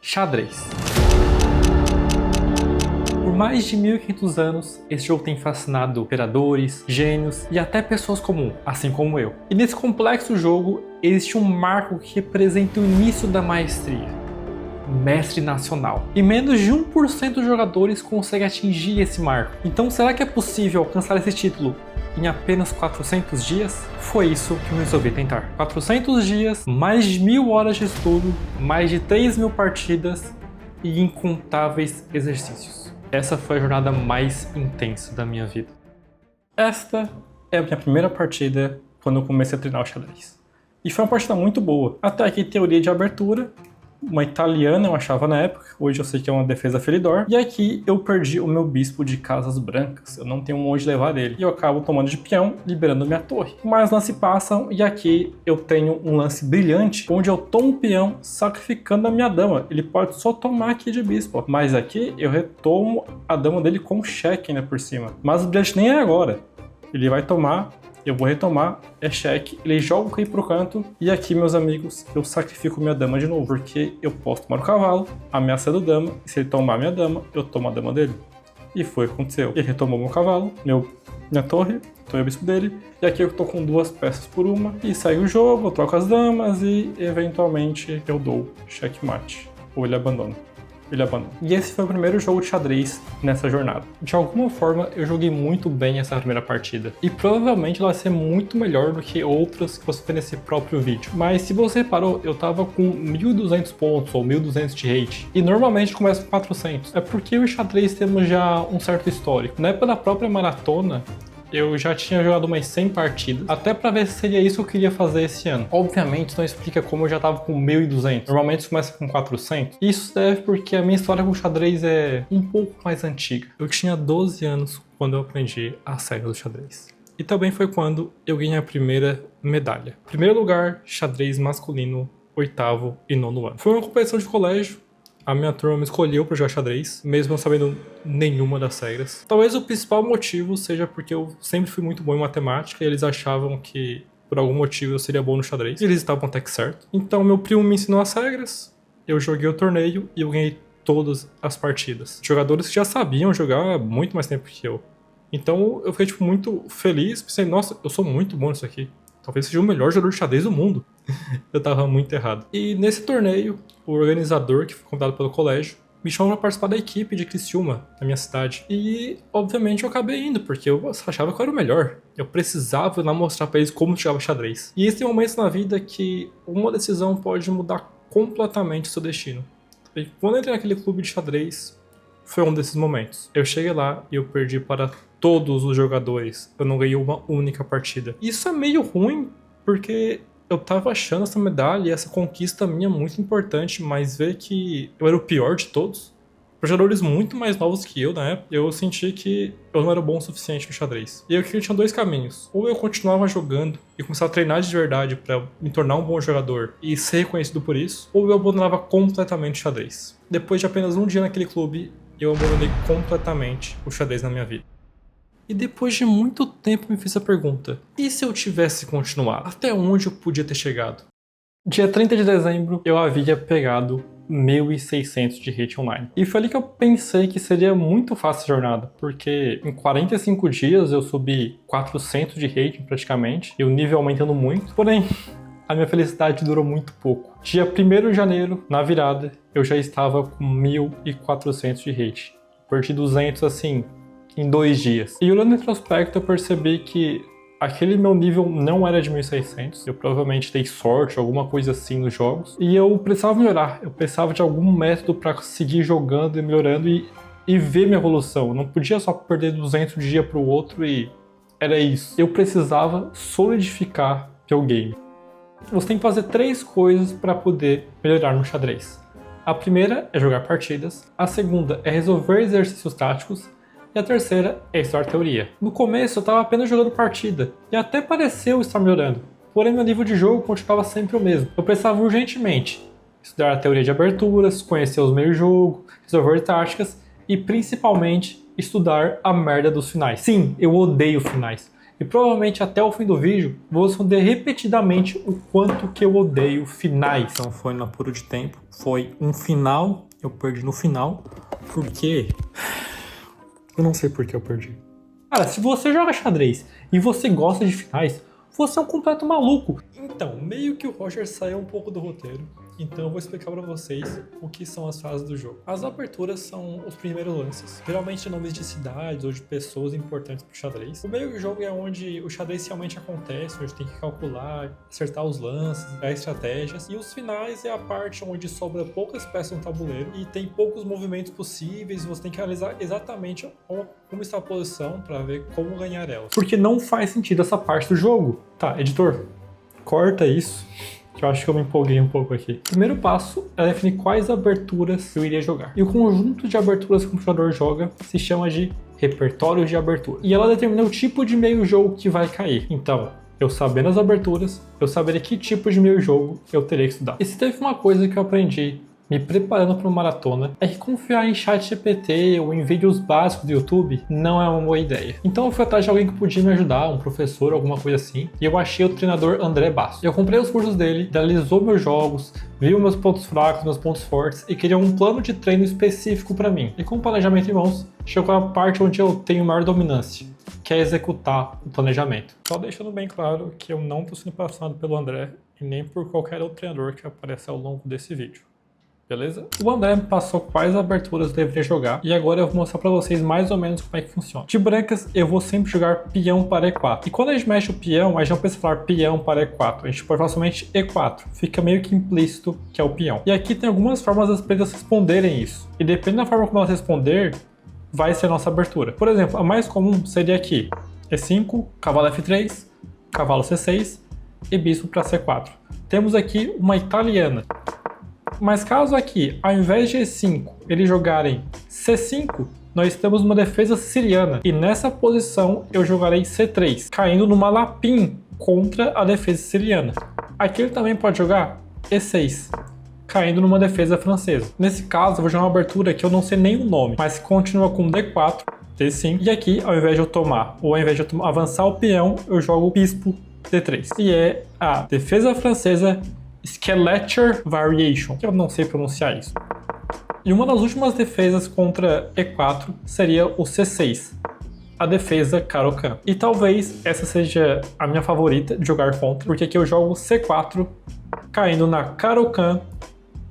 Xadrez. Por mais de 1500 anos, esse jogo tem fascinado imperadores, gênios e até pessoas comuns, assim como eu. E nesse complexo jogo, existe um marco que representa o início da maestria: Mestre Nacional. E menos de 1% dos jogadores consegue atingir esse marco. Então será que é possível alcançar esse título em apenas 400 dias? Foi isso que eu resolvi tentar. 400 dias, mais de 1000 horas de estudo, mais de 3000 partidas e incontáveis exercícios. Essa foi a jornada mais intensa da minha vida. Esta é a minha primeira partida quando eu comecei a treinar o xadrez. E foi uma partida muito boa. Até aqui, teoria de abertura. Uma italiana eu achava na época, hoje eu sei que é uma defesa feridor. E aqui eu perdi o meu bispo de casas brancas, eu não tenho onde levar ele. E eu acabo tomando de peão, liberando minha torre. Mas lances passam e aqui eu tenho um lance brilhante, onde eu tomo o peão sacrificando a minha dama. Ele pode só tomar aqui de bispo, mas aqui eu retomo a dama dele com cheque ainda por cima. Mas o brilhante nem é agora, ele vai tomar. Eu vou retomar, é cheque, ele joga o rei pro canto e aqui, meus amigos, eu sacrifico minha dama de novo, porque eu posso tomar o cavalo, ameaçando a dama, e se ele tomar minha dama, eu tomo a dama dele. E foi o que aconteceu. Ele retomou meu cavalo, minha torre, tomei o bispo dele, e aqui eu tô com 2 peças por uma, e sai o jogo, eu troco as damas e eventualmente eu dou checkmate, ou ele abandona. E esse foi o primeiro jogo de xadrez nessa jornada. De alguma forma, eu joguei muito bem essa primeira partida. E provavelmente ela vai ser muito melhor do que outras que você vê nesse próprio vídeo. Mas se você reparou, eu tava com 1200 pontos ou 1200 de rate. E normalmente começa com 400. É porque o xadrez temos já um certo histórico. Na época da própria maratona, eu já tinha jogado umas 100 partidas, até pra ver se seria isso que eu queria fazer esse ano. Obviamente, isso não explica como eu já tava com 1200. Normalmente isso começa com 400. Isso se deve porque a minha história com o xadrez é um pouco mais antiga. Eu tinha 12 anos quando eu aprendi as regras do xadrez. E também foi quando eu ganhei a primeira medalha. Primeiro lugar, xadrez masculino, 8º e 9º ano. Foi uma competição de colégio. A minha turma me escolheu para jogar xadrez, mesmo não sabendo nenhuma das regras. Talvez o principal motivo seja porque eu sempre fui muito bom em matemática e eles achavam que, por algum motivo, eu seria bom no xadrez. E eles estavam até que certo. Então, meu primo me ensinou as regras, eu joguei o torneio e eu ganhei todas as partidas. Jogadores que já sabiam jogar há muito mais tempo que eu. Então, eu fiquei muito feliz, pensei, nossa, eu sou muito bom nisso aqui. Talvez seja o melhor jogador de xadrez do mundo. Eu tava muito errado. E nesse torneio, o organizador, que foi convidado pelo colégio, me chamou pra participar da equipe de Criciúma, da minha cidade. E, obviamente, eu acabei indo, porque eu achava que eu era o melhor. Eu precisava ir lá mostrar pra eles como jogava xadrez. E existem momentos na vida que uma decisão pode mudar completamente o seu destino. E quando eu entrei naquele clube de xadrez, foi um desses momentos. Eu cheguei lá e eu perdi para todos os jogadores. Eu não ganhei uma única partida. Isso é meio ruim, porque eu tava achando essa medalha e essa conquista minha muito importante, mas ver que eu era o pior de todos, para jogadores muito mais novos que eu na época, eu senti que eu não era bom o suficiente no xadrez. E eu tinha 2 caminhos. Ou eu continuava jogando e começava a treinar de verdade para me tornar um bom jogador e ser reconhecido por isso, ou eu abandonava completamente o xadrez. Depois de apenas um dia naquele clube, eu abandonei completamente o xadrez na minha vida. E depois de muito tempo me fiz a pergunta: e se eu tivesse continuado? Até onde eu podia ter chegado? Dia 30 de dezembro, eu havia pegado 1600 de rate online. E foi ali que eu pensei que seria muito fácil a jornada, porque em 45 dias eu subi 400 de rating praticamente, e o nível aumentando muito. Porém, a minha felicidade durou muito pouco. Dia 1º de janeiro, na virada, eu já estava com 1400 de rate. Perdi 200 assim, em 2 dias. E olhando em retrospecto, eu percebi que aquele meu nível não era de 1600. Eu provavelmente dei sorte, alguma coisa assim nos jogos. E eu precisava melhorar. Eu precisava de algum método para seguir jogando e melhorando e ver minha evolução. Eu não podia só perder 200 de um dia para o outro e era isso. Eu precisava solidificar meu game. Você tem que fazer 3 coisas para poder melhorar no xadrez. A primeira é jogar partidas. A segunda é resolver exercícios táticos. E a terceira é estudar teoria. No começo eu estava apenas jogando partida, e até pareceu estar melhorando, porém meu nível de jogo continuava sempre o mesmo. Eu precisava urgentemente estudar a teoria de aberturas, conhecer os meios de jogo, resolver táticas e principalmente estudar a merda dos finais. Sim, eu odeio finais. e provavelmente até o fim do vídeo vou responder repetidamente o quanto que eu odeio finais. Então foi no apuro de tempo, foi um final, eu perdi no final, porque... eu não sei por que eu perdi. Cara, se você joga xadrez e você gosta de finais, você é um completo maluco. Então, meio que o Roger saiu um pouco do roteiro, então eu vou explicar pra vocês o que são as fases do jogo. As aberturas são os primeiros lances, geralmente nomes de cidades ou de pessoas importantes pro xadrez. O meio do jogo é onde o xadrez realmente acontece, onde tem que calcular, acertar os lances, criar estratégias. E os finais é a parte onde sobra poucas peças no tabuleiro e tem poucos movimentos possíveis, você tem que analisar exatamente como está a posição para ver como ganhar ela. Porque não faz sentido essa parte do jogo. Tá, editor, corta isso, que eu acho que eu me empolguei um pouco aqui. O primeiro passo é definir quais aberturas eu iria jogar. E o conjunto de aberturas que o jogador joga se chama de repertório de abertura. E ela determina o tipo de meio jogo que vai cair. Então, eu sabendo as aberturas, eu saberia que tipo de meio jogo eu teria que estudar. E se teve uma coisa que eu aprendi me preparando para uma maratona, é que confiar em ChatGPT ou em vídeos básicos do YouTube não é uma boa ideia. Então eu fui atrás de alguém que podia me ajudar, um professor, alguma coisa assim, e eu achei o treinador André Basso. Eu comprei os cursos dele, analisou meus jogos, viu meus pontos fracos, meus pontos fortes e queria um plano de treino específico para mim. E com o planejamento em mãos, chegou a parte onde eu tenho maior dominância, que é executar o planejamento. Só deixando bem claro que eu não estou sendo passado pelo André e nem por qualquer outro treinador que aparecer ao longo desse vídeo. Beleza? O André me passou quais aberturas eu deveria jogar e agora eu vou mostrar pra vocês mais ou menos como é que funciona. De brancas, eu vou sempre jogar peão para E4. E quando a gente mexe o peão, a gente não precisa falar peão para E4. A gente pode falar somente E4. Fica meio que implícito que é o peão. E aqui tem algumas formas das pretas responderem isso. E dependendo da forma como elas responder, vai ser a nossa abertura. Por exemplo, a mais comum seria aqui. E5, cavalo F3, cavalo C6 e bispo para C4. Temos aqui uma italiana. Mas caso aqui, ao invés de E5, eles jogarem C5, nós temos uma defesa siciliana. E nessa posição eu jogarei C3, caindo numa lapim contra a defesa siciliana. Aqui ele também pode jogar E6, caindo numa defesa francesa. Nesse caso eu vou jogar uma abertura que eu não sei nem o nome, mas continua com D4, D5. E aqui, ao invés de eu avançar o peão, eu jogo bispo D3. E é a defesa francesa Skeletor Variation, que eu não sei pronunciar isso. E uma das últimas defesas contra E4 seria o C6, a defesa Caro-Kann. E talvez essa seja a minha favorita de jogar contra, porque aqui eu jogo C4 caindo na Caro-Kann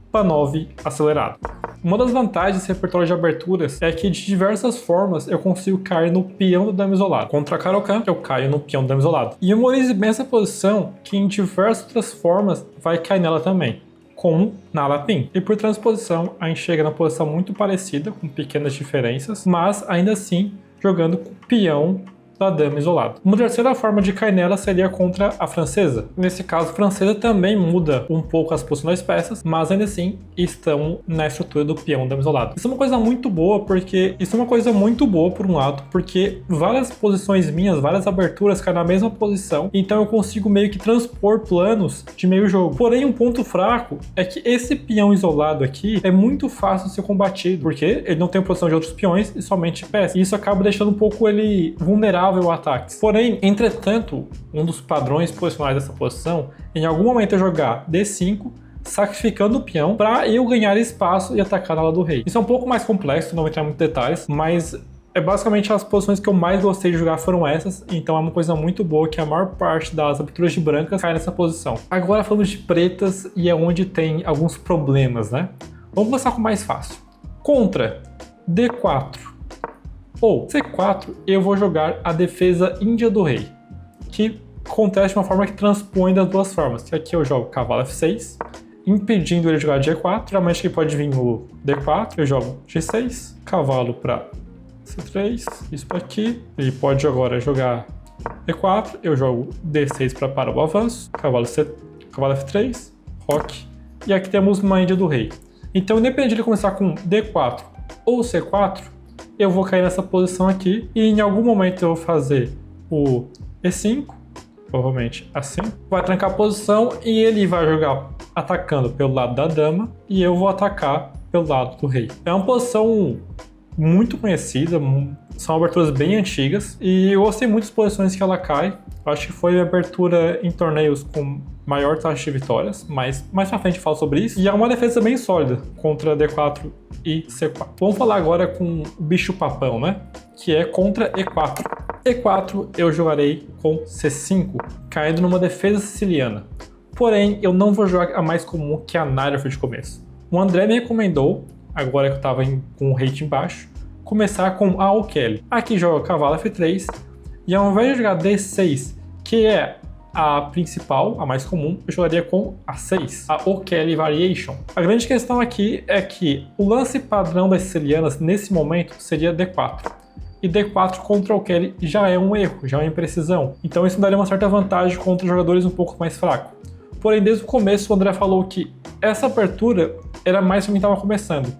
Panov acelerado. Uma das vantagens desse repertório de aberturas é que de diversas formas eu consigo cair no peão do dama isolado. Contra a Caro-Kann, eu caio no peão do dama isolado. E eu memorizo bem essa posição, que em diversas outras formas vai cair nela também, como na lapim. E por transposição, a gente chega na posição muito parecida, com pequenas diferenças, mas ainda assim jogando com o peão da dama isolado. Uma terceira forma de cair nela seria contra a francesa. Nesse caso, a francesa também muda um pouco as posições das peças, mas ainda assim estão na estrutura do peão dama isolado. Isso é uma coisa muito boa, por um lado, porque várias posições minhas, várias aberturas caem na mesma posição, então eu consigo meio que transpor planos de meio jogo. Porém, um ponto fraco é que esse peão isolado aqui é muito fácil de ser combatido, porque ele não tem posição de outros peões e somente peças. E isso acaba deixando um pouco ele vulnerável a ataques. Porém, entretanto, um dos padrões posicionais dessa posição, em algum momento eu jogar D5, sacrificando o peão para eu ganhar espaço e atacar na ala do rei. Isso é um pouco mais complexo, não vou entrar em muitos detalhes, mas é basicamente as posições que eu mais gostei de jogar foram essas, então é uma coisa muito boa que a maior parte das aberturas de brancas cai nessa posição. Agora falando de pretas, e é onde tem alguns problemas, né? Vamos começar com o mais fácil. Contra D4 ou C4, eu vou jogar a defesa índia do rei, que acontece de uma forma que transpõe das duas formas. Que aqui eu jogo cavalo F6, impedindo ele de jogar G4. Geralmente aqui pode vir o D4, eu jogo G6, cavalo para C3, isso aqui. Ele pode agora jogar E4, eu jogo D6 para parar o avanço, cavalo F3, roque. E aqui temos uma índia do rei. Então, independente de começar com D4 ou C4, eu vou cair nessa posição aqui e em algum momento eu vou fazer o E5, provavelmente assim, vai trancar a posição e ele vai jogar atacando pelo lado da dama e eu vou atacar pelo lado do rei. É uma posição muito conhecida, são aberturas bem antigas, e eu gostei muito das posições que ela cai. Acho que foi a abertura em torneios com maior taxa de vitórias, mas mais pra frente eu falo sobre isso. E é uma defesa bem sólida contra D4 e C4. Vamos falar agora com o bicho papão, né? Que é contra E4. E4 eu jogarei com C5, caindo numa defesa siciliana. Porém, eu não vou jogar a mais comum, que é a Nairoff de começo. O André me recomendou, agora que eu tava com o rating baixo, começar com a O'Kelly. Aqui joga cavalo F3, e ao invés de jogar D6, que é a principal, a mais comum, eu jogaria com a 6, a O'Kelly Variation. A grande questão aqui é que o lance padrão das sicilianas nesse momento seria D4. E D4 contra O'Kelly já é um erro, já é uma imprecisão. Então isso daria uma certa vantagem contra jogadores um pouco mais fracos. Porém, desde o começo o André falou que essa abertura era mais para quem estava começando.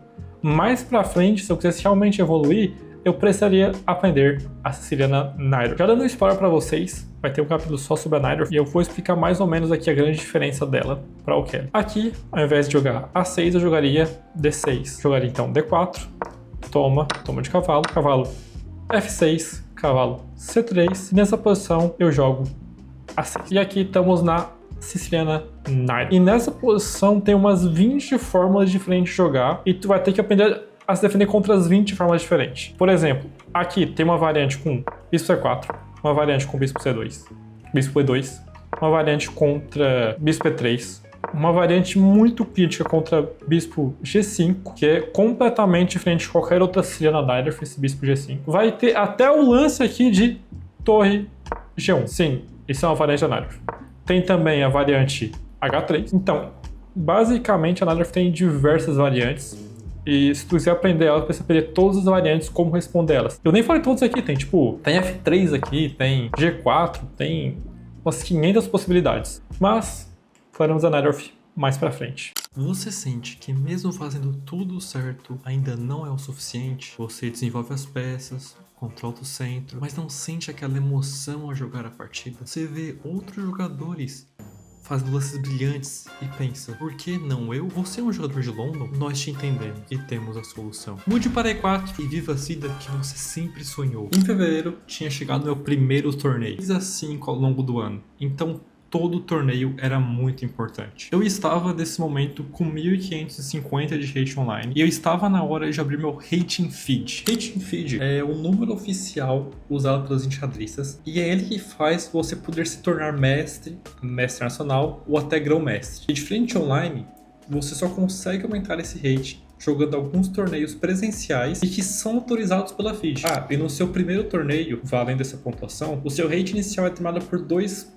Mais pra frente, se eu quisesse realmente evoluir, eu precisaria aprender a siciliana Nairoff. Já dando um spoiler pra vocês, vai ter um capítulo só sobre a Nairoff e eu vou explicar mais ou menos aqui a grande diferença dela para o O'Kelly. Aqui, ao invés de jogar A6, eu jogaria D6. Jogaria então D4, toma de cavalo, cavalo F6, cavalo C3. E nessa posição eu jogo A6. E aqui estamos na siciliana Nairoff. E nessa posição tem umas 20 fórmulas diferentes de jogar e tu vai ter que aprender a se defender contra as 20 formas diferentes. Por exemplo, aqui tem uma variante com bispo C4, uma variante com bispo C2, bispo E2, uma variante contra bispo E3, uma variante muito crítica contra bispo G5, que é completamente diferente de qualquer outra siciliana Nairoff, esse bispo G5. Vai ter até o lance aqui de torre G1. Sim, isso é uma variante da Nairoff. Tem também a variante H3. Então, basicamente a Nairoff tem diversas variantes. E se tu quiser aprender elas, você aprender todas as variantes, como responder elas. Eu nem falei todos aqui, tem F3 aqui, tem G4, tem umas 500 possibilidades. Mas falaremos da Nairoff mais pra frente. Você sente que mesmo fazendo tudo certo, ainda não é o suficiente? Você desenvolve as peças, controla o centro, mas não sente aquela emoção ao jogar a partida? Você vê outros jogadores fazendo lances brilhantes e pensa, por que não eu? Você é um jogador de London? Nós te entendemos e temos a solução. Mude para E4 e viva a vida que você sempre sonhou. Em fevereiro, tinha chegado meu primeiro torneio. Fiz assim ao longo do ano. Então, todo torneio era muito importante. Eu estava, nesse momento, com 1550 de rate online e eu estava na hora de abrir meu rating feed. Rating feed é o número oficial usado pelos enxadristas e é ele que faz você poder se tornar mestre, mestre nacional ou até grão-mestre. E diferente online, você só consegue aumentar esse rating jogando alguns torneios presenciais e que são autorizados pela FIDE. E no seu primeiro torneio, valendo essa pontuação, o seu rate inicial é determinado por dois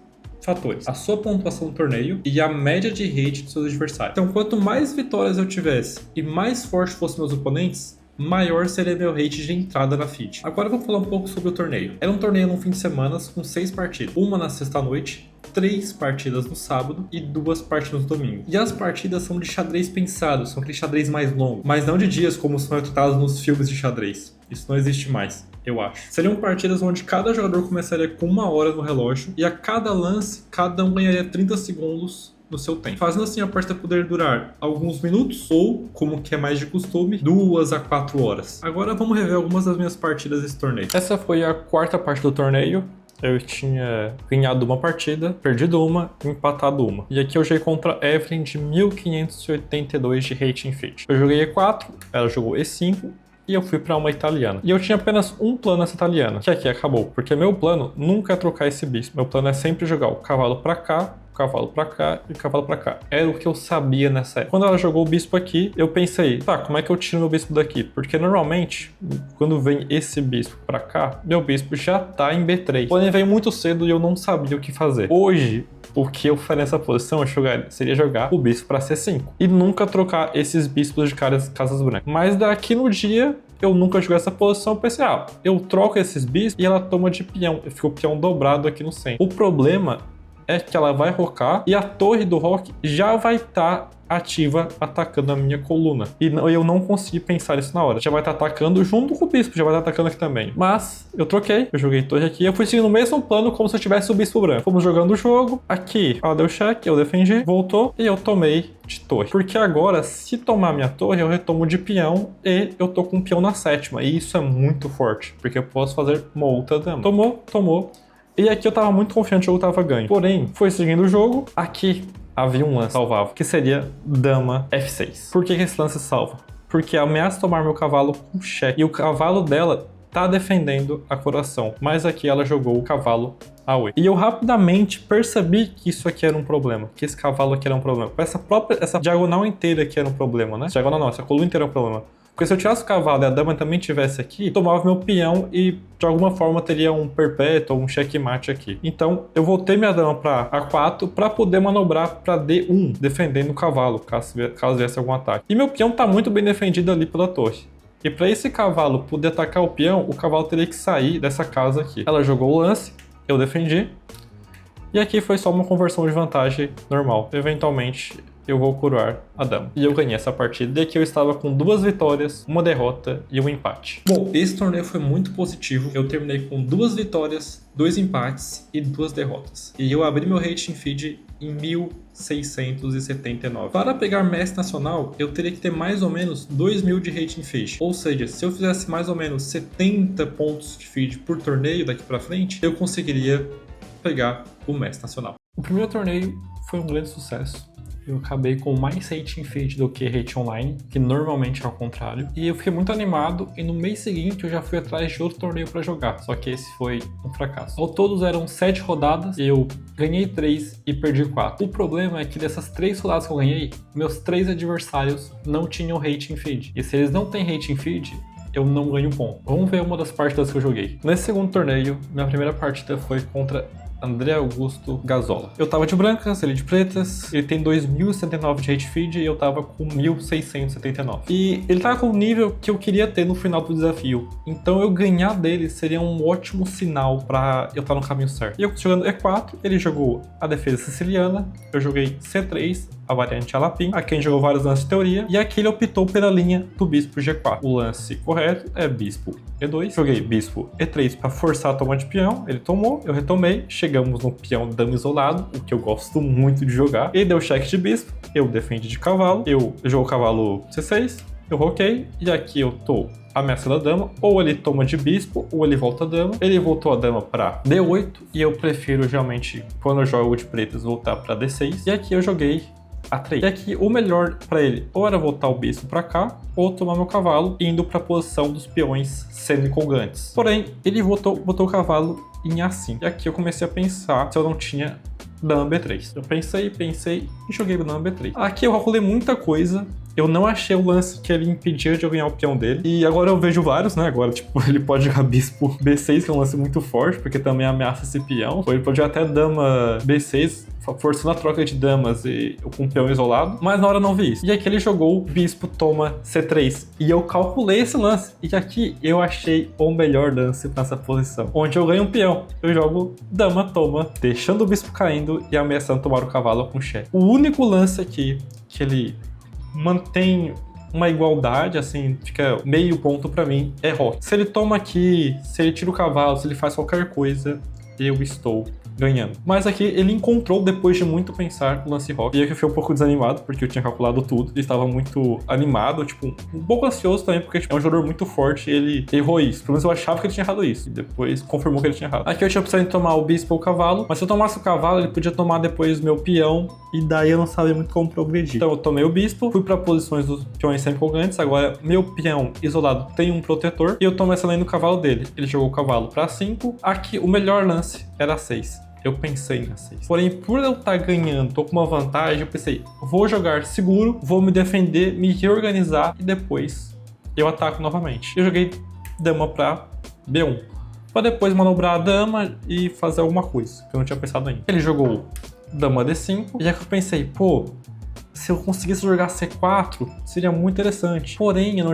fatores: a sua pontuação do torneio e a média de rate dos seus adversários. Então, quanto mais vitórias eu tivesse e mais forte fossem meus oponentes, maior seria meu rate de entrada na FIDE. Agora vamos falar um pouco sobre o torneio. Era um torneio num fim de semana com 6 partidas. Uma na sexta-noite, 3 partidas no sábado e 2 partidas no domingo. E as partidas são de xadrez pensado, são aquele xadrez mais longo, mas não de dias como são retratados nos filmes de xadrez. Isso não existe mais, eu acho. Seriam partidas onde cada jogador começaria com 1 hora no relógio e a cada lance, cada um ganharia 30 segundos no seu tempo. Fazendo assim a partida poder durar alguns minutos ou, como que é mais de costume, 2 a 4 horas. Agora vamos rever algumas das minhas partidas desse torneio. Essa foi a 4ª parte do torneio. Eu tinha ganhado uma partida, perdido uma, empatado uma. E aqui eu joguei contra Evelyn de 1582 de rating feed. Eu joguei E4, ela jogou E5, e eu fui pra uma italiana. E eu tinha apenas um plano nessa italiana, que aqui acabou, porque meu plano nunca é trocar esse bispo. Meu plano é sempre jogar o cavalo pra cá, o cavalo pra cá e o cavalo pra cá. Era o que eu sabia nessa época. Quando ela jogou o bispo aqui, eu pensei, tá, como é que eu tiro meu bispo daqui? Porque normalmente, quando vem esse bispo pra cá, meu bispo já tá em B3. Porém, veio muito cedo e eu não sabia o que fazer. Hoje, o que eu faria nessa posição seria jogar o bispo para C5 e nunca trocar esses bispos de casas brancas. Mas daqui no dia, eu nunca joguei essa posição, eu pensei, eu troco esses bispos e ela toma de peão. Eu fico peão dobrado aqui no centro. O problema é que ela vai rocar e a torre do rock já vai estar ativa atacando a minha coluna. E eu não consegui pensar isso na hora. Já vai estar atacando junto com o bispo, já vai estar atacando aqui também. Mas eu troquei, eu joguei torre aqui, eu fui seguindo o mesmo plano como se eu tivesse o bispo branco. Fomos jogando o jogo, aqui ela deu check, eu defendi, voltou e eu tomei de torre. Porque agora, se tomar minha torre, eu retomo de peão e eu tô com um peão na 7ª. E isso é muito forte, porque eu posso fazer uma outra dama. Tomou. E aqui eu tava muito confiante que o jogo tava ganho. Porém, foi seguindo o jogo, aqui havia um lance salvável, que seria dama F6. Por que esse lance salva? Porque ameaça tomar meu cavalo com cheque. E o cavalo dela tá defendendo a coração. Mas aqui ela jogou o cavalo A8. E eu rapidamente percebi que isso aqui era um problema. Que esse cavalo aqui era um problema. Essa diagonal inteira aqui era um problema, né? Diagonal não, essa coluna inteira era um problema. Porque se eu tirasse o cavalo e a dama também estivesse aqui, tomava meu peão e de alguma forma teria um perpétuo ou um checkmate aqui. Então eu voltei minha dama para A4 para poder manobrar para D1, defendendo o cavalo, caso viesse algum ataque. E meu peão tá muito bem defendido ali pela torre. E para esse cavalo poder atacar o peão, o cavalo teria que sair dessa casa aqui. Ela jogou o lance, eu defendi. E aqui foi só uma conversão de vantagem normal. Eventualmente eu vou coroar a dama. E eu ganhei essa partida. E aqui eu estava com 2 vitórias, 1 derrota e 1 empate. Bom, esse torneio foi muito positivo. Eu terminei com 2 vitórias, 2 empates e 2 derrotas. E eu abri meu rating feed em 1679. Para pegar mestre nacional, eu teria que ter mais ou menos 2000 de rating feed. Ou seja, se eu fizesse mais ou menos 70 pontos de feed por torneio daqui para frente, eu conseguiria pegar o mestre nacional. O primeiro torneio foi um grande sucesso. Eu acabei com mais rating feed do que rating online, que normalmente é ao contrário. E eu fiquei muito animado e no mês seguinte eu já fui atrás de outro torneio para jogar, só que esse foi um fracasso. Ao todos eram 7 rodadas, eu ganhei 3 e perdi 4. O problema é que dessas 3 rodadas que eu ganhei, meus 3 adversários não tinham rating feed. E se eles não têm rating feed, eu não ganho ponto. Vamos ver uma das partidas que eu joguei. Nesse segundo torneio, minha primeira partida foi contra André Augusto Gazola. Eu tava de brancas, ele de pretas, ele tem 2079 de rate feed e eu tava com 1679. E ele tava com o nível que eu queria ter no final do desafio. Então eu ganhar dele seria um ótimo sinal pra eu estar no caminho certo. E eu jogando E4, ele jogou a defesa siciliana, eu joguei C3, a variante Alapim, aqui a gente jogou vários lances de teoria, e aqui ele optou pela linha do bispo G4. O lance correto é bispo E2, joguei bispo E3 para forçar a toma de peão, ele tomou, eu retomei, chegamos no peão dama isolado, o que eu gosto muito de jogar, ele deu cheque de bispo, eu defendi de cavalo, eu jogo o cavalo C6, eu roquei, e aqui eu tô ameaçando a dama, ou ele toma de bispo, ou ele volta a dama. Ele voltou a dama para D8, e eu prefiro geralmente, quando eu jogo de pretas, voltar para D6, e aqui eu joguei A3. E aqui o melhor para ele ou era voltar o bispo para cá, ou tomar meu cavalo indo para a posição dos peões semi-colgantes. Porém, ele botou o cavalo em A5. E aqui eu comecei a pensar se eu não tinha dama B3. Eu pensei e joguei dama B3. Aqui eu calculei muita coisa. Eu não achei o lance que ele impedia de eu ganhar o peão dele. E agora eu vejo vários, né? Agora, tipo, ele pode jogar bispo B6, que é um lance muito forte, porque também ameaça esse peão. Ou ele pode jogar até dama B6, forçando a troca de damas e com um peão isolado. Mas na hora eu não vi isso. E aqui ele jogou bispo toma C3. E eu calculei esse lance. E aqui eu achei o melhor lance nessa posição. Onde eu ganho um peão. Eu jogo dama toma, deixando o bispo caindo e ameaçando tomar o cavalo com cheque. O único lance aqui que ele mantém uma igualdade, assim, fica meio ponto pra mim, é rock. Se ele toma aqui, se ele tira o cavalo, se ele faz qualquer coisa, eu estou ganhando. Mas aqui ele encontrou, depois de muito pensar, o lance rock. E aqui eu fiquei um pouco desanimado, porque eu tinha calculado tudo. Ele estava muito animado, tipo, um pouco ansioso também, porque tipo, é um jogador muito forte e ele errou isso. Pelo menos eu achava que ele tinha errado isso. E depois confirmou que ele tinha errado. Aqui eu tinha opção de tomar o bispo ou o cavalo, mas se eu tomasse o cavalo, ele podia tomar depois o meu peão, e daí eu não sabia muito como progredir. Então eu tomei o bispo, fui para posições dos peões semi-colgantes. Agora meu peão isolado tem um protetor, e eu tomei essa lane do cavalo dele. Ele jogou o cavalo para 5. Aqui o melhor lance era 6. Eu pensei na 6. Porém, por eu estar ganhando, tô com uma vantagem, eu pensei, vou jogar seguro, vou me defender, me reorganizar e depois eu ataco novamente. Eu joguei dama pra B1, para depois manobrar a dama e fazer alguma coisa, que eu não tinha pensado ainda. Ele jogou dama D5, e é que eu pensei, pô, se eu conseguisse jogar C4, seria muito interessante. Porém, eu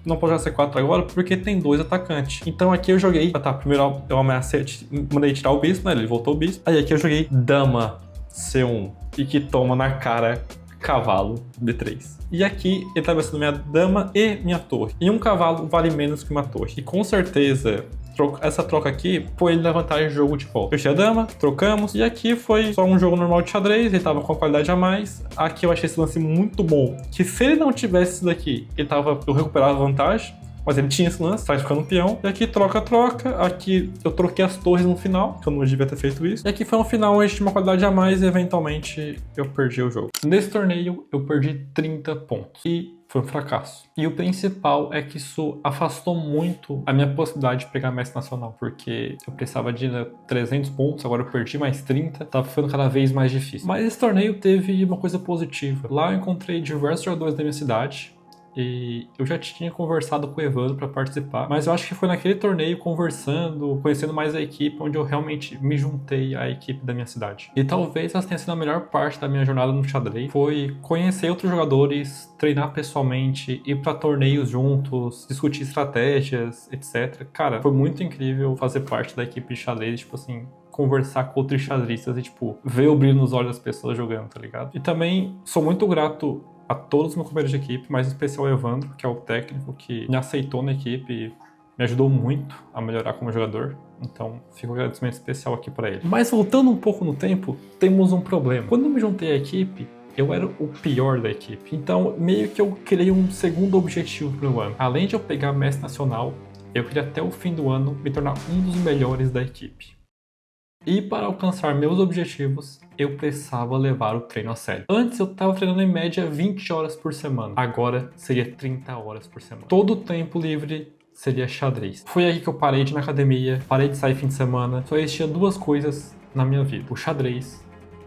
não posso jogar C4 agora porque tem 2 atacantes. Então aqui eu joguei, primeiro eu ameacei, mandei tirar o bispo, né? Ele voltou o bispo. Aí aqui eu joguei dama C1 e que toma na cara cavalo D3. E aqui ele tá vencendo minha dama e minha torre. E um cavalo vale menos que uma torre. E com certeza essa troca aqui foi ele na vantagem de jogo de volta. Eu tinha a dama, trocamos, e aqui foi só um jogo normal de xadrez, ele tava com a qualidade a mais. Aqui eu achei esse lance muito bom, que se ele não tivesse isso daqui, eu recuperava a vantagem, mas ele tinha esse lance, tá ficando peão. E aqui troca, aqui eu troquei as torres no final, que eu não devia ter feito isso. E aqui foi um final onde tinha uma qualidade a mais e eventualmente eu perdi o jogo. Nesse torneio eu perdi 30 pontos. E foi um fracasso. E o principal é que isso afastou muito a minha possibilidade de pegar mestre nacional, porque eu precisava de 300 pontos, agora eu perdi mais 30, tava ficando cada vez mais difícil. Mas esse torneio teve uma coisa positiva. Lá eu encontrei diversos jogadores da minha cidade, e eu já tinha conversado com o Evandro para participar, mas eu acho que foi naquele torneio, conversando, conhecendo mais a equipe, onde eu realmente me juntei à equipe da minha cidade. E talvez essa tenha sido a melhor parte da minha jornada no xadrez, foi conhecer outros jogadores, treinar pessoalmente, ir para torneios juntos, discutir estratégias, etc. Cara, foi muito incrível fazer parte da equipe de xadrez, tipo assim, conversar com outros xadristas e, tipo, ver o brilho nos olhos das pessoas jogando, tá ligado? E também sou muito grato a todos os meus companheiros de equipe, mas em especial o Evandro, que é o técnico que me aceitou na equipe e me ajudou muito a melhorar como jogador. Então, fica um agradecimento especial aqui para ele. Mas voltando um pouco no tempo, temos um problema. Quando eu me juntei à equipe, eu era o pior da equipe. Então, meio que eu criei um segundo objetivo pro ano. Além de eu pegar mestre nacional, eu queria até o fim do ano me tornar um dos melhores da equipe. E para alcançar meus objetivos, eu precisava levar o treino a sério. Antes eu estava treinando em média 20 horas por semana. Agora seria 30 horas por semana. Todo o tempo livre seria xadrez. Foi aí que eu parei de ir na academia, parei de sair fim de semana. Só existia 2 coisas na minha vida: o xadrez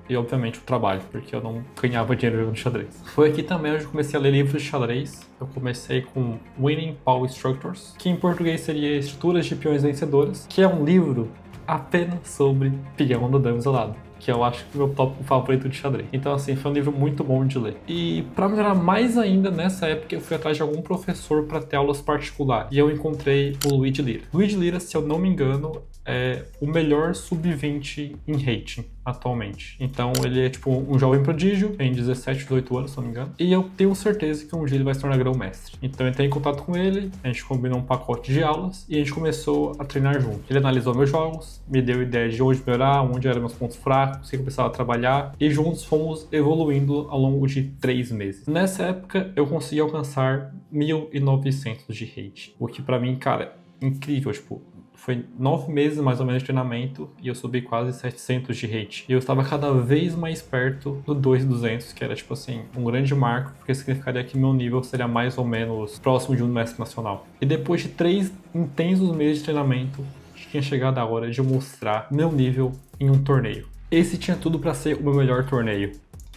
e, obviamente, o trabalho, porque eu não ganhava dinheiro jogando xadrez. Foi aqui também onde eu comecei a ler livros de xadrez. Eu comecei com Winning Pawn Structures, que em português seria Estruturas de Peões Vencedoras, que é um livro apenas sobre peão do dama isolado, que eu acho que é o meu tópico favorito de xadrez. Então, assim, foi um livro muito bom de ler. E para melhorar mais ainda, nessa época, eu fui atrás de algum professor para ter aulas particulares. E eu encontrei o Luigi Lira. Luigi Lira, se eu não me engano, é o melhor sub-20 em rating atualmente. Então ele é tipo um jovem prodígio, tem 17, 18 anos, se não me engano. E eu tenho certeza que um dia ele vai se tornar grão-mestre. Então eu entrei em contato com ele, a gente combinou um pacote de aulas e a gente começou a treinar junto. Ele analisou meus jogos, me deu ideia de onde melhorar, onde eram meus pontos fracos, o que eu precisava trabalhar, e juntos fomos evoluindo ao longo de 3 meses. Nessa época eu consegui alcançar 1.900 de rate, o que pra mim, cara, incrível, tipo, foi 9 meses mais ou menos de treinamento e eu subi quase 700 de rate. E eu estava cada vez mais perto do 2.200, que era tipo assim, um grande marco, porque significaria que meu nível seria mais ou menos próximo de um mestre nacional. E depois de 3 intensos meses de treinamento, tinha chegado a hora de eu mostrar meu nível em um torneio. Esse tinha tudo para ser o meu melhor torneio.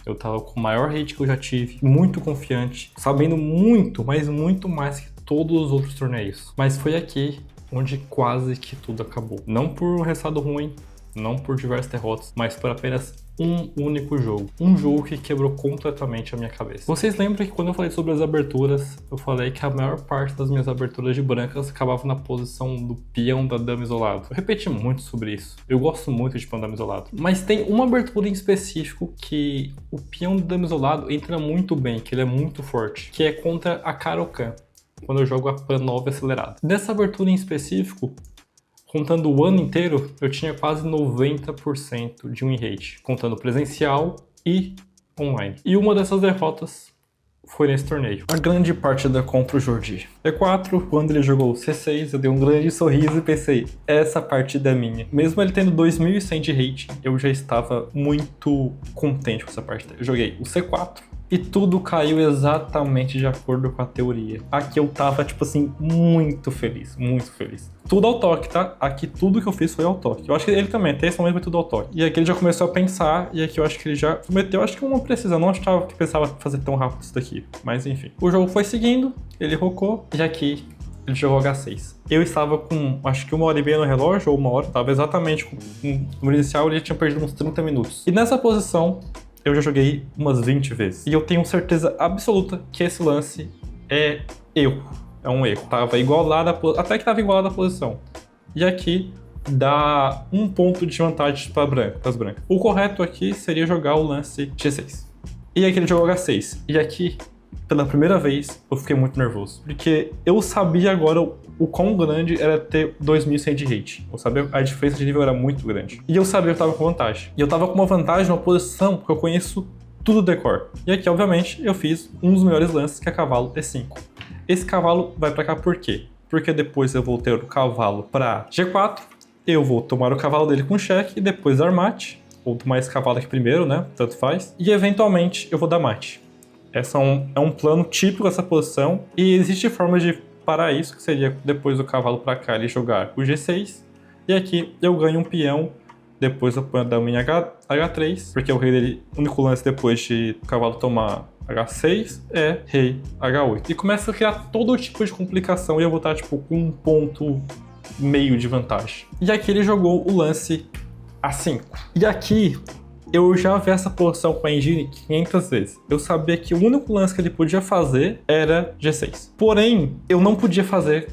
Eu tava com o maior rate que eu já tive, muito confiante, sabendo muito, mas muito mais que todos os outros torneios. Mas foi aqui onde quase que tudo acabou. Não por um resultado ruim, não por diversas derrotas, mas por apenas um único jogo. Um jogo que quebrou completamente a minha cabeça. Vocês lembram que quando eu falei sobre as aberturas, eu falei que a maior parte das minhas aberturas de brancas acabava na posição do peão da dama isolado. Eu repeti muito sobre isso. Eu gosto muito de peão da dama isolado. Mas tem uma abertura em específico que o peão da dama isolado entra muito bem, que ele é muito forte, que é contra a Caro-Kann, quando eu jogo a Pan 9 acelerada. Nessa abertura em específico, contando o ano inteiro, eu tinha quase 90% de win rate, contando presencial e online. E uma dessas derrotas foi nesse torneio. A grande partida contra o Jordi. E4, quando ele jogou C6, eu dei um grande sorriso e pensei, essa partida é minha. Mesmo ele tendo 2.100 de rate, eu já estava muito contente com essa partida. Eu joguei o C4, e tudo caiu exatamente de acordo com a teoria. Aqui eu tava, tipo assim, muito feliz, muito feliz. Tudo ao toque, tá? Aqui tudo que eu fiz foi ao toque. Eu acho que ele também, até esse momento foi tudo ao toque. E aqui ele já começou a pensar, e aqui eu acho que ele já cometeu, acho que uma precisão. Não achava que pensava fazer tão rápido isso daqui. Mas enfim. O jogo foi seguindo, ele rocou, e aqui ele jogou H6. Eu estava com, acho que 1h30 no relógio, ou 1 hora. Tava exatamente com o número inicial, ele tinha perdido uns 30 minutos. E nessa posição, eu já joguei umas 20 vezes. E eu tenho certeza absoluta que esse lance é erro. É um erro. Tava igualado até que tava igualado a posição. E aqui dá 1 ponto de vantagem para as brancas. O correto aqui seria jogar o lance G6. E aqui ele jogou H6. E aqui, pela primeira vez, eu fiquei muito nervoso. Porque eu sabia agora o quão grande era ter 2100 de hate. Eu sabia a diferença de nível era muito grande. E eu sabia que eu tava com vantagem. E eu tava com uma vantagem numa posição porque eu conheço tudo decor. E aqui, obviamente, eu fiz um dos melhores lances, que é cavalo E5. Esse cavalo vai pra cá por quê? Porque depois eu vou ter o cavalo pra G4, eu vou tomar o cavalo dele com cheque e depois dar mate, ou tomar esse cavalo aqui primeiro, né? Tanto faz. E eventualmente eu vou dar mate. Esse é um plano típico dessa posição. E existe forma de parar isso, que seria depois do cavalo pra cá ele jogar o G6. E aqui eu ganho um peão. Depois eu ponho a dama em H3, porque o rei dele, o único lance depois de o cavalo tomar H6 é rei H8. E começa a criar todo tipo de complicação e eu vou estar tipo com 1 ponto meio de vantagem. E aqui ele jogou o lance A5. E aqui eu já vi essa posição com a engine 500 vezes. Eu sabia que o único lance que ele podia fazer era G6. Porém, eu não podia fazer...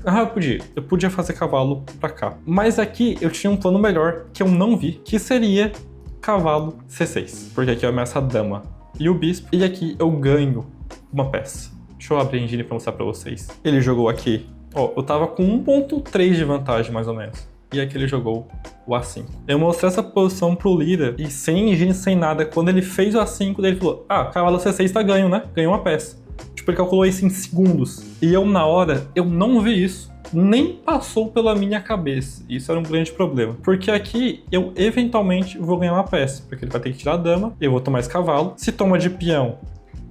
eu podia fazer cavalo pra cá. Mas aqui eu tinha um plano melhor que eu não vi, que seria cavalo C6. Porque aqui eu ameaço a dama e o bispo. E aqui eu ganho uma peça. Deixa eu abrir a engine pra mostrar pra vocês. Ele jogou aqui. Ó, eu tava com 1.3 de vantagem, mais ou menos. E aqui ele jogou o A5. Eu mostrei essa posição pro Lira e sem engine, sem nada. Quando ele fez o A5, ele falou: ah, cavalo C6 tá ganho, né? Ganhou uma peça. Tipo, ele calculou isso em segundos. E eu, na hora, eu não vi isso. Nem passou pela minha cabeça. Isso era um grande problema. Porque aqui, eu eventualmente vou ganhar uma peça. Porque ele vai ter que tirar a dama. Eu vou tomar esse cavalo. Se toma de peão,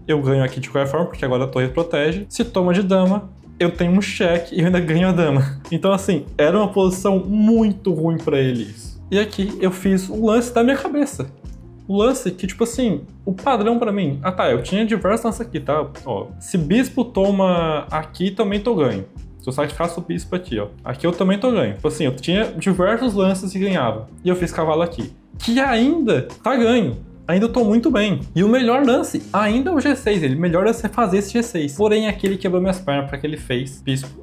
eu ganho aqui de qualquer forma, porque agora a torre protege. Se toma de dama, eu tenho um cheque e eu ainda ganho a dama. Então, assim, era uma posição muito ruim pra eles. E aqui eu fiz o lance da minha cabeça. O lance que, tipo assim, o padrão pra mim... Ah, tá, eu tinha diversos lances aqui, tá? Ó, se bispo toma aqui, também tô ganho. Se eu sacrificasse o bispo aqui, ó. Aqui eu também tô ganho. Tipo assim, eu tinha diversos lances e ganhava. E eu fiz cavalo aqui. Que ainda tá ganho. Ainda eu tô muito bem. E o melhor lance ainda é o G6. Ele melhor é você fazer esse G6. Porém, aqui ele quebrou minhas pernas para que ele fez bispo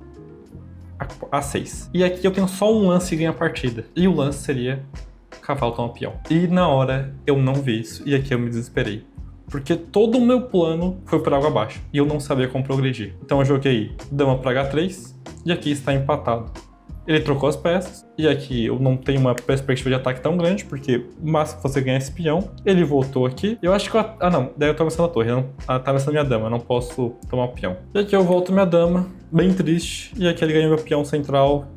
A6. E aqui eu tenho só um lance e ganho a partida. E o lance seria cavalo toma peão. E na hora eu não vi isso. E aqui eu me desesperei. Porque todo o meu plano foi por água abaixo. E eu não sabia como progredir. Então eu joguei dama para H3. E aqui está empatado. Ele trocou as peças, e aqui eu não tenho uma perspectiva de ataque tão grande, porque o máximo que você ganha é esse peão. Ele voltou aqui, eu acho que não, daí eu tô avançando a torre, tá avançando minha dama, eu não posso tomar o peão. E aqui eu volto minha dama, bem triste, e aqui ele ganha meu peão central,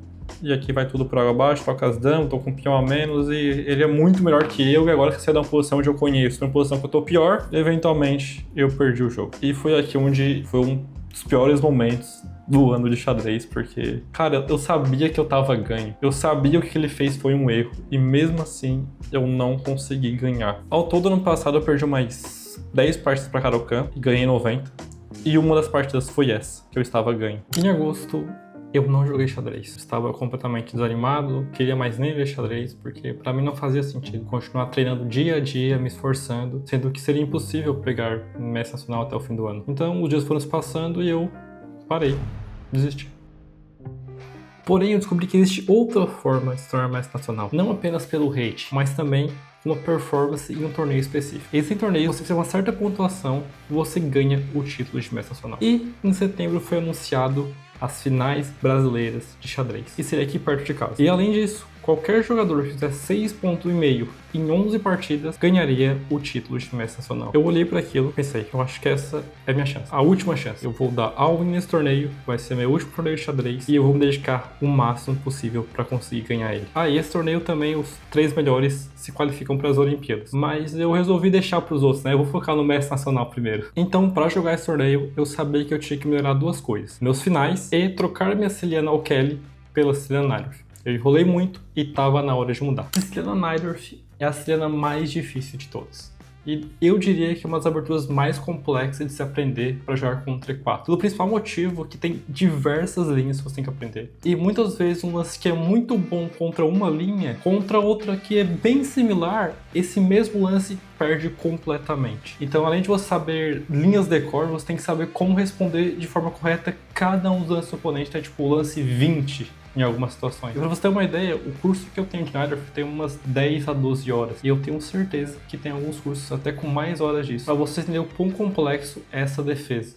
e aqui vai tudo por água abaixo, toca as damas, tô com um peão a menos, e ele é muito melhor que eu, e agora que você dá uma posição onde eu conheço, uma posição que eu tô pior, eventualmente eu perdi o jogo. E foi aqui onde foi um dos piores momentos do ano de xadrez, porque, cara, eu sabia que eu tava ganho. Eu sabia que o que ele fez foi um erro. E mesmo assim, eu não consegui ganhar. Ao todo, ano passado, eu perdi mais 10 partidas pra Caro-Kann e ganhei 90. E uma das partidas foi essa, que eu estava ganho. Em agosto, eu não joguei xadrez. Estava completamente desanimado, queria mais nem ver xadrez, porque pra mim não fazia sentido continuar treinando dia a dia, me esforçando, sendo que seria impossível pegar mestre nacional até o fim do ano. Então, os dias foram se passando e eu parei. Desisti. Porém, eu descobri que existe outra forma de se tornar mestre nacional. Não apenas pelo hate, mas também uma performance em um torneio específico. Esse torneio, você tem uma certa pontuação, você ganha o título de mestre nacional. E em setembro foi anunciado as finais brasileiras de xadrez. E seria aqui perto de casa. E além disso, qualquer jogador que fizer 6,5 pontos em 11 partidas ganharia o título de mestre nacional. Eu olhei para aquilo e pensei, eu acho que essa é a minha chance. A última chance. Eu vou dar all-in nesse torneio, vai ser meu último torneio de xadrez e eu vou me dedicar o máximo possível para conseguir ganhar ele. E esse torneio também, os 3 melhores se qualificam para as Olimpíadas. Mas eu resolvi deixar para os outros, né? Eu vou focar no mestre nacional primeiro. Então, para jogar esse torneio, eu sabia que eu tinha que melhorar 2 coisas. Meus finais e trocar minha Ciliana O'Kelly pela Ciliana Najdorf. Eu enrolei muito e tava na hora de mudar. A Ciliana Najdorf é a Ciliana mais difícil de todas. E eu diria que é uma das aberturas mais complexas de se aprender para jogar contra E4. Pelo principal motivo que tem diversas linhas que você tem que aprender. E muitas vezes um lance que é muito bom contra uma linha, contra outra que é bem similar, esse mesmo lance perde completamente. Então, além de você saber linhas de cor, você tem que saber como responder de forma correta cada um dos lances do oponente. Então, é tipo o lance 20 em algumas situações. E pra você ter uma ideia, o curso que eu tenho de Night tem umas 10 a 12 horas. E eu tenho certeza que tem alguns cursos até com mais horas disso. Pra você entender o quão complexo é essa defesa.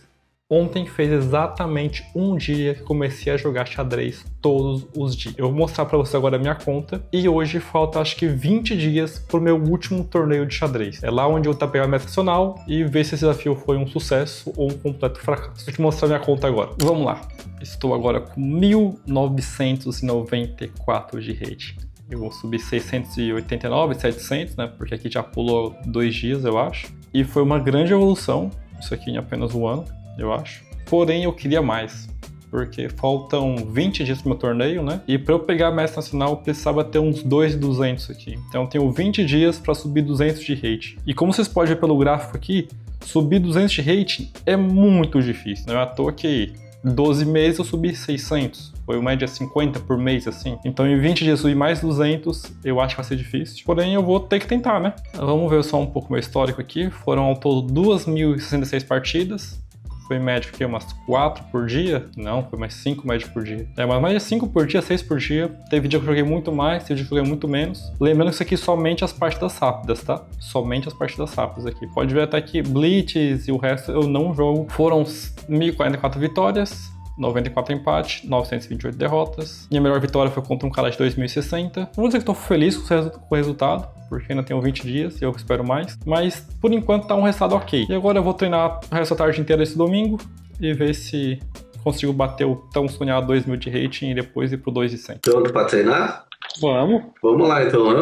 Ontem fez exatamente um dia que comecei a jogar xadrez todos os dias. Eu vou mostrar pra você agora a minha conta. E hoje falta acho que 20 dias pro meu último torneio de xadrez. É lá onde eu vou pegar a meta nacional e ver se esse desafio foi um sucesso ou um completo fracasso. Vou te mostrar minha conta agora. Vamos lá. Estou agora com 1994 de rate. Eu vou subir 689, 700, né? Porque aqui já pulou 2 dias, eu acho. E foi uma grande evolução. Isso aqui em apenas um ano, eu acho. Porém, eu queria mais. Porque faltam 20 dias pro meu torneio, né? E para eu pegar a meta nacional, eu precisava ter uns 2.200 aqui. Então eu tenho 20 dias para subir 200 de rate. E como vocês podem ver pelo gráfico aqui, subir 200 de rate é muito difícil. Não é à toa que 12 meses eu subi 600. Foi uma média 50 por mês, assim. Então em 20 dias subir mais 200, eu acho que vai ser difícil. Porém, eu vou ter que tentar, né? Vamos ver só um pouco meu histórico aqui. Foram ao todo 2.066 partidas. Foi médio que umas 4 por dia? Não, foi mais 5 médio por dia. Mas mais de 5 por dia, 6 por dia. Teve dia que eu joguei muito mais, teve dia que eu joguei muito menos. Lembrando que isso aqui somente as partidas rápidas, tá? Somente as partidas rápidas aqui. Pode ver até que Blitz e o resto eu não jogo. Foram 1.044 vitórias, 94 empates, 928 derrotas. Minha melhor vitória foi contra um cara de 2060. Não vou dizer que estou feliz com o resultado, porque ainda tenho 20 dias e eu espero mais. Mas, por enquanto, tá um resultado ok. E agora eu vou treinar o resto da tarde inteira esse domingo e ver se consigo bater o tão sonhado 2.000 de rating e depois ir pro 2.100. Pronto para treinar? Vamos. Vamos lá, então, né?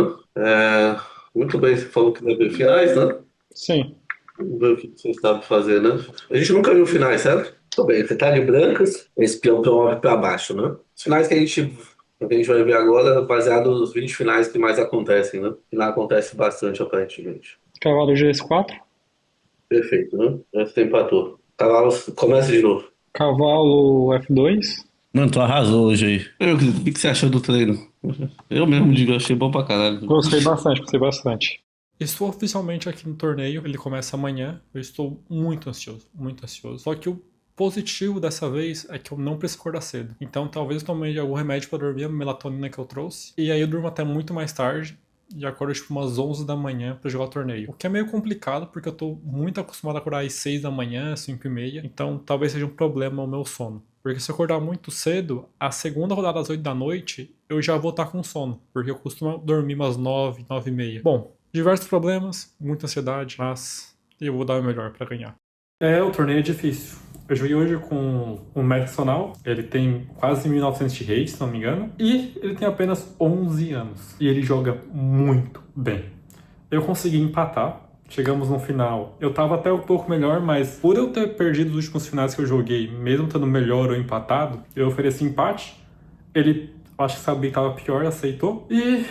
Muito bem, você falou que vai ver finais, né? Sim. Vamos ver o que você sabe fazer, né? A gente nunca viu finais, certo? Tudo bem, você tá de brancas, esse peão promove para baixo, né? Os finais que a gente vai ver agora, baseado nos 20 finais que mais acontecem, né? Final acontece bastante, aparentemente. Cavalo GS4. Perfeito, né? Essa empatou. Cavalos, começa de novo. Cavalo F2. Mano, tu arrasou hoje aí. O que você achou do treino? Eu mesmo digo, eu achei bom pra caralho. Gostei bastante. Estou oficialmente aqui no torneio, ele começa amanhã. Eu estou muito ansioso, muito ansioso. Só que o positivo dessa vez é que eu não preciso acordar cedo. Então talvez eu tome algum remédio para dormir, a melatonina que eu trouxe. E aí eu durmo até muito mais tarde e acordo tipo umas 11 da manhã para jogar o torneio. O que é meio complicado porque eu tô muito acostumado a acordar às 6 da manhã, 5 e meia. Então talvez seja um problema o meu sono. Porque se eu acordar muito cedo, a segunda rodada às 8 da noite, eu já vou estar com sono. Porque eu costumo dormir umas 9, 9 e meia. Bom, diversos problemas, muita ansiedade, mas eu vou dar o melhor pra ganhar. O torneio é difícil. Eu joguei hoje com o Maxonal, ele tem quase 1.900 de rate, se não me engano, e ele tem apenas 11 anos. E ele joga muito bem. Eu consegui empatar, chegamos no final. Eu tava até um pouco melhor, mas por eu ter perdido os últimos finais que eu joguei, mesmo estando melhor ou empatado, eu ofereci empate. Ele, acho que sabia que tava pior, aceitou. E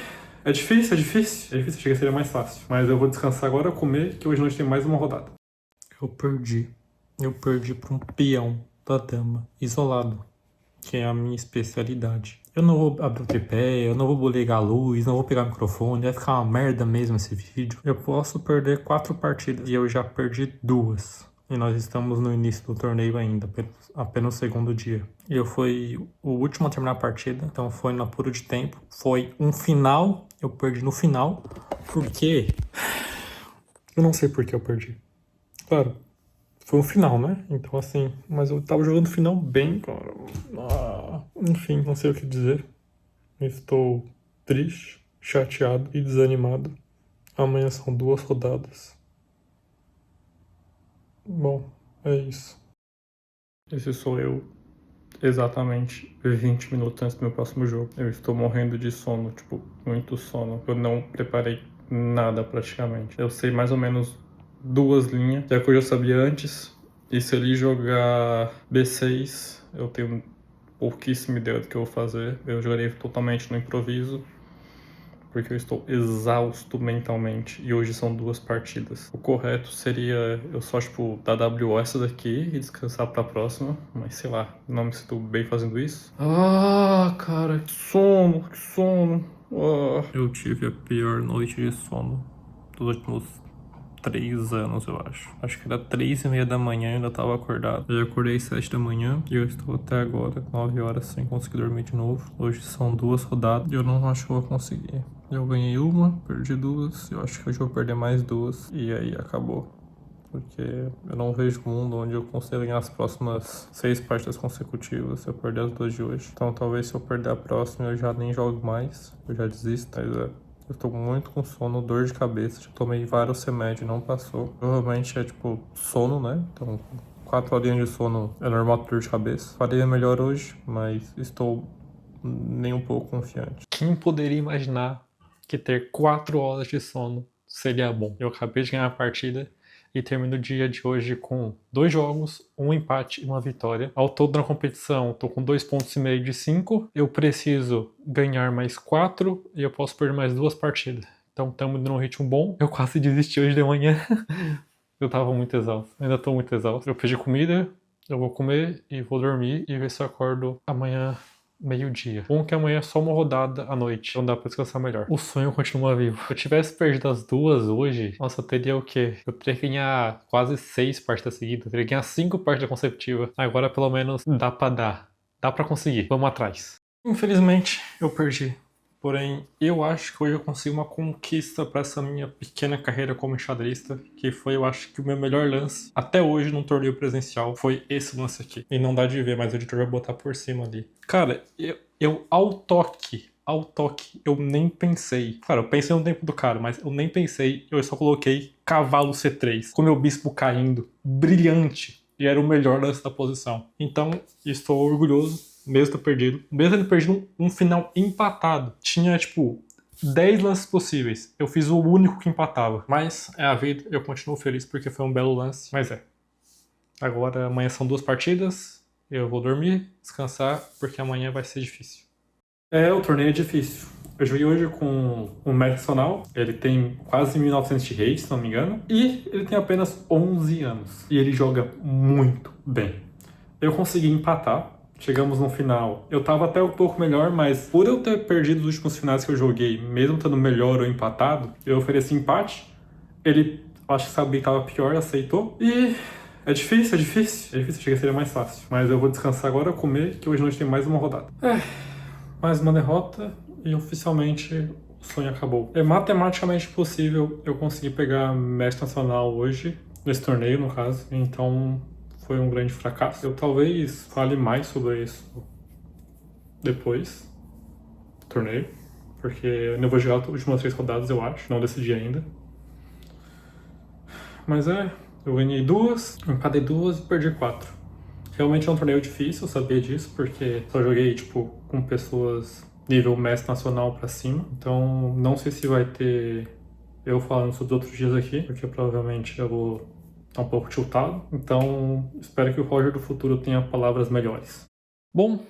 é difícil. Achei que seria mais fácil. Mas eu vou descansar agora, comer, que hoje nós tem mais uma rodada. Eu perdi pra um peão da dama, isolado, que é a minha especialidade. Eu não vou abrir o tripé, eu não vou ligar a luz, não vou pegar o microfone, vai ficar uma merda mesmo esse vídeo. Eu posso perder 4 partidas e eu já perdi 2. E nós estamos no início do torneio ainda, apenas o segundo dia. Eu fui o último a terminar a partida, então foi no apuro de tempo. Foi um final, eu perdi no final, porque... Eu não sei por que eu perdi. Claro, foi um final, né? Então assim, mas eu tava jogando o final bem, cara. Enfim, não sei o que dizer. Estou triste, chateado e desanimado. Amanhã são 2 rodadas. Bom, é isso. Esse sou eu exatamente 20 minutos antes do meu próximo jogo. Eu estou morrendo de sono, tipo, muito sono. Eu não preparei nada praticamente. Eu sei mais ou menos 2 linhas, que é o que eu já sabia antes. E se ele jogar B6, eu tenho pouquíssima ideia do que eu vou fazer. Eu jogarei totalmente no improviso. porque eu estou exausto mentalmente e hoje são 2 partidas. O correto seria eu só, tipo, dar WO essa daqui e descansar pra próxima, mas sei lá, não me sinto bem fazendo isso. Ah, cara, que sono, que sono. Ah. Eu tive a pior noite de sono dos últimos 3 anos, eu acho. Acho que era 3:30 da manhã e eu ainda tava acordado. Eu acordei 7 da manhã e eu estou até agora, 9 horas, sem conseguir dormir de novo. Hoje são 2 rodadas e eu não acho que eu vou conseguir. Eu ganhei uma, perdi 2, eu acho que hoje eu vou perder mais 2 e aí acabou. Porque eu não vejo um mundo onde eu consiga ganhar as próximas 6 partidas consecutivas se eu perder as 2 de hoje. Então talvez se eu perder a próxima eu já nem jogo mais, eu já desisto, mas eu tô muito com sono, dor de cabeça, já tomei vários remédios e não passou. Provavelmente é tipo sono, né? Então 4 horinhas de sono é normal ter dor de cabeça. Faria melhor hoje, mas estou nem um pouco confiante. Quem poderia imaginar que ter 4 horas de sono seria bom? Eu acabei de ganhar a partida e termino o dia de hoje com 2 jogos, um empate e uma vitória. Ao todo na competição, tô com 2,5 pontos de 5. Eu preciso ganhar mais 4 e eu posso perder mais 2 partidas. Então estamos num ritmo bom. Eu quase desisti hoje de manhã. Eu tava muito exausto. Ainda tô muito exausto. Eu pedi comida, eu vou comer e vou dormir e ver se eu acordo amanhã meio-dia. Bom que amanhã é só uma rodada à noite, então dá pra descansar melhor. O sonho continua vivo. Se eu tivesse perdido as 2 hoje, nossa, eu teria o quê? Eu teria que ganhar quase 6 partidas seguidas, eu teria que ganhar 5 partidas consecutivas. Agora pelo menos dá pra dar. Dá pra conseguir. Vamos atrás. Infelizmente, eu perdi. Porém, eu acho que hoje eu consigo uma conquista para essa minha pequena carreira como enxadrista, que foi, eu acho que o meu melhor lance até hoje num torneio presencial foi esse lance aqui. E não dá de ver, mas o editor vai botar por cima ali. Cara, eu ao toque, eu nem pensei. Claro, eu pensei no tempo do cara, mas eu nem pensei, eu só coloquei cavalo C3, com meu bispo caindo, brilhante, e era o melhor lance da posição. Então, estou orgulhoso. Mesmo ter perdido. Mesmo tendo perdido um final empatado. Tinha, tipo, 10 lances possíveis. Eu fiz o único que empatava. Mas é a vida, eu continuo feliz porque foi um belo lance. Mas agora amanhã são 2 partidas. Eu vou dormir, descansar, porque amanhã vai ser difícil. O torneio é difícil. Eu joguei hoje com um mestre nacional. Ele tem quase 1900 de rate, se não me engano. E ele tem apenas 11 anos. E ele joga muito bem. Eu consegui empatar. Chegamos no final. Eu tava até um pouco melhor, mas por eu ter perdido os últimos finais que eu joguei, mesmo estando melhor ou empatado, eu ofereci empate. Ele, acho que sabia que tava pior, aceitou. E é difícil. Achei que seria mais fácil. Mas eu vou descansar agora, comer, que hoje a gente tem mais uma rodada. Mais uma derrota e oficialmente o sonho acabou. É matematicamente possível eu conseguir pegar mestre nacional hoje, nesse torneio, no caso. Então foi um grande fracasso. Eu talvez fale mais sobre isso depois do torneio, porque eu ainda vou jogar as últimas 3 rodadas, eu acho. Não decidi ainda. Mas eu ganhei 2, empatei 2 e perdi 4. Realmente é um torneio difícil, eu sabia disso, porque só joguei, tipo, com pessoas nível mestre nacional pra cima. Então não sei se vai ter eu falando sobre os outros dias aqui, porque provavelmente eu vou tá um pouco tiltado, então espero que o Roger do futuro tenha palavras melhores. Bom,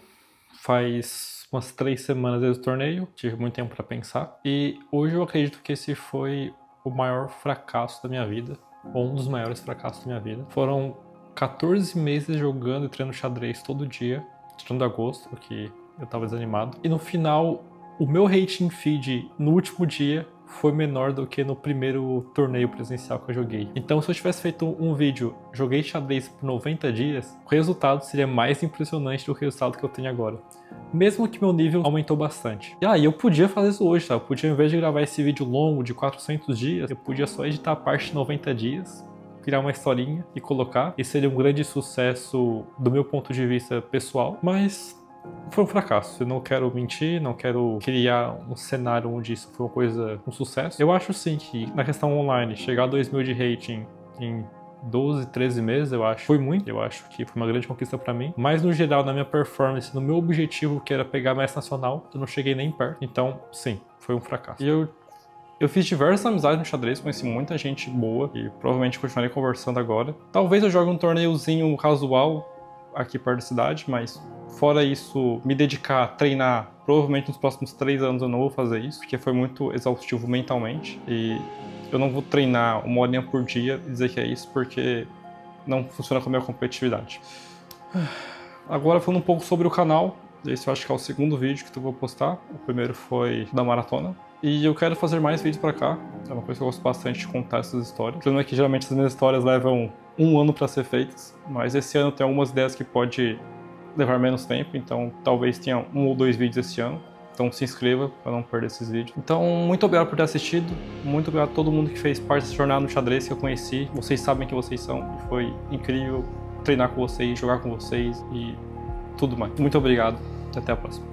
faz umas 3 semanas desde o torneio, tive muito tempo para pensar, e hoje eu acredito que esse foi o maior fracasso da minha vida, ou um dos maiores fracassos da minha vida. Foram 14 meses jogando e treinando xadrez todo dia, tirando agosto, porque eu tava desanimado, e no final, o meu rating feed no último dia foi menor do que no primeiro torneio presencial que eu joguei. Então, se eu tivesse feito um vídeo, joguei xadrez por 90 dias, o resultado seria mais impressionante do que o resultado que eu tenho agora. Mesmo que meu nível aumentou bastante. E eu podia fazer isso hoje, tá? Eu podia, ao invés de gravar esse vídeo longo de 400 dias, eu podia só editar a parte de 90 dias, criar uma historinha e colocar. Isso seria um grande sucesso do meu ponto de vista pessoal, mas foi um fracasso. Eu não quero mentir, não quero criar um cenário onde isso foi uma coisa, um sucesso. Eu acho sim que na questão online, chegar a 2000 de rating em 12, 13 meses, eu acho, foi muito. Eu acho que foi uma grande conquista pra mim. Mas no geral, na minha performance, no meu objetivo, que era pegar mestre nacional, eu não cheguei nem perto. Então, sim, foi um fracasso. E eu fiz diversas amizades no xadrez, conheci muita gente boa e provavelmente continuarei conversando agora. Talvez eu jogue um torneiozinho casual aqui perto da cidade, mas fora isso, me dedicar a treinar, provavelmente nos próximos 3 anos eu não vou fazer isso, porque foi muito exaustivo mentalmente, e eu não vou treinar 1 horinha por dia e dizer que é isso, porque não funciona com a minha competitividade. Agora falando um pouco sobre o canal, esse eu acho que é o segundo vídeo que eu vou postar, o primeiro foi da maratona. E eu quero fazer mais vídeos pra cá, é uma coisa que eu gosto bastante de contar essas histórias. O problema é que geralmente as minhas histórias levam 1 ano pra ser feitas, mas esse ano tem algumas ideias que pode levar menos tempo, então talvez tenha 1 ou 2 vídeos esse ano. Então se inscreva para não perder esses vídeos. Então muito obrigado por ter assistido, muito obrigado a todo mundo que fez parte dessa jornada no xadrez que eu conheci. Vocês sabem quem vocês são e foi incrível treinar com vocês, jogar com vocês e tudo mais. Muito obrigado e até a próxima.